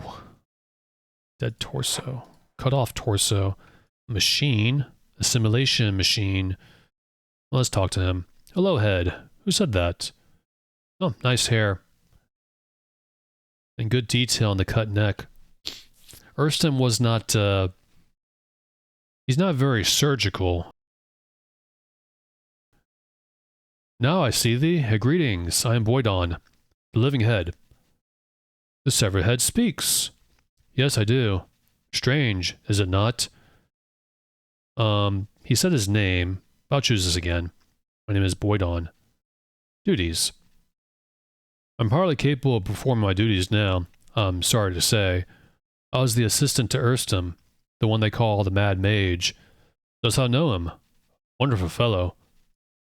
Dead torso. Cut off torso. Machine. Assimilation machine. Well, let's talk to him. Hello, head. Who said that? Oh, nice hair. And good detail on the cut neck. Urston was not, he's not very surgical. Now I see thee. Greetings. I am Boydon, the living head. The severed head speaks. Yes, I do. Strange, is it not? He said his name. I'll choose this again. My name is Boydon. Duties. I'm hardly capable of performing my duties now. I'm sorry to say. I was the assistant to Urston, the one they call the Mad Mage. Dost thou know him? Wonderful fellow.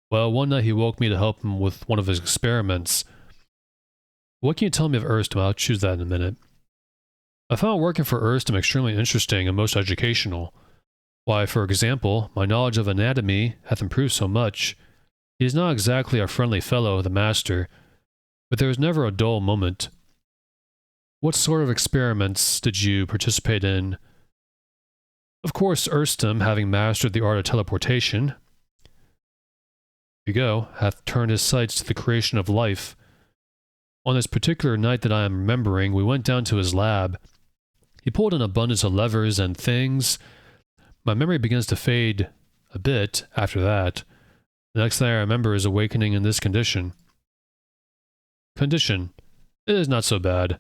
Well, one night he woke me to help him with one of his experiments. What can you tell me of Urston? I'll choose that in a minute. I found working for Erstem extremely interesting and most educational. Why, for example, my knowledge of anatomy hath improved so much. He is not exactly a friendly fellow, the master, but there is never a dull moment. What sort of experiments did you participate in? Of course, Erstem, having mastered the art of teleportation, hath turned his sights to the creation of life. On this particular night that I am remembering, we went down to his lab. He pulled an abundance of levers and things. My memory begins to fade a bit after that. The next thing I remember is awakening in this condition. Condition. It is not so bad.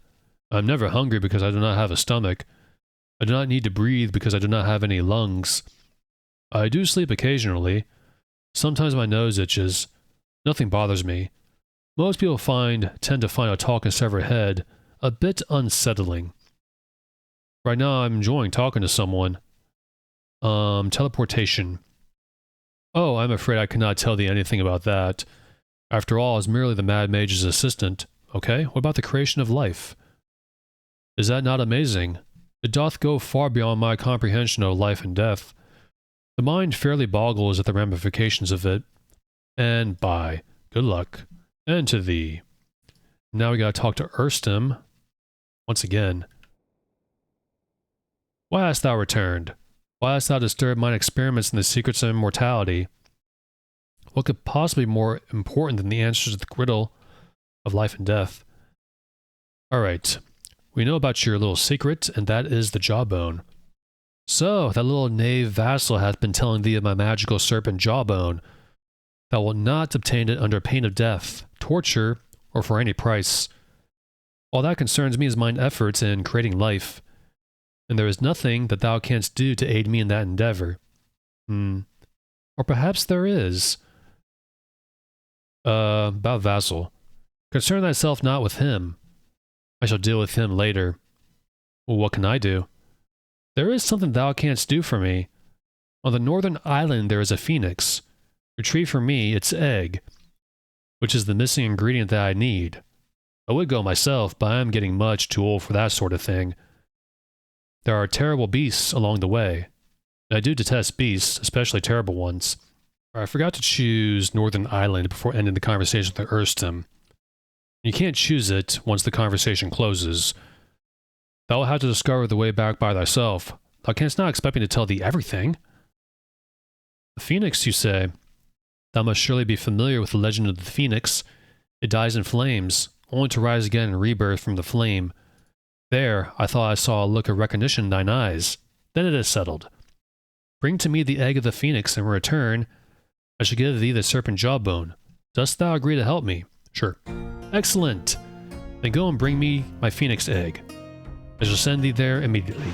I am never hungry because I do not have a stomach. I do not need to breathe because I do not have any lungs. I do sleep occasionally. Sometimes my nose itches. Nothing bothers me. Most people tend to find a talk inside their head a bit unsettling. Right now I'm enjoying talking to someone. Teleportation. Oh, I'm afraid I cannot tell thee anything about that. After all, I was merely the Mad Mage's assistant. Okay, what about the creation of life? Is that not amazing? It doth go far beyond my comprehension of life and death. The mind fairly boggles at the ramifications of it. And bye. Good luck. And to thee. Now we gotta talk to Erstem. Once again. Why hast thou returned? Why hast thou disturbed mine experiments in the secrets of immortality? What could possibly be more important than the answers to the riddle of life and death? Alright. We know about your little secret, and that is the jawbone. So, that little knave vassal hath been telling thee of my magical serpent jawbone. Thou wilt not obtain it under pain of death, torture, or for any price. All that concerns me is mine efforts in creating life, and there is nothing that thou canst do to aid me in that endeavor. Or perhaps there is. About vassal. Concern thyself not with him. I shall deal with him later. Well, what can I do? There is something thou canst do for me. On the northern island there is a phoenix. Retrieve for me its egg, which is the missing ingredient that I need. I would go myself, but I am getting much too old for that sort of thing. There are terrible beasts along the way. And I do detest beasts, especially terrible ones. I forgot to choose Northern Island before ending the conversation with Erstem. You can't choose it once the conversation closes. Thou wilt have to discover the way back by thyself. Thou canst not expect me to tell thee everything. The phoenix, you say? Thou must surely be familiar with the legend of the phoenix. It dies in flames, only to rise again in rebirth from the flame. There, I thought I saw a look of recognition in thine eyes. Then it is settled. Bring to me the egg of the phoenix, and in return, I shall give thee the serpent jawbone. Dost thou agree to help me? Sure. Excellent. Then go and bring me my phoenix egg. I shall send thee there immediately.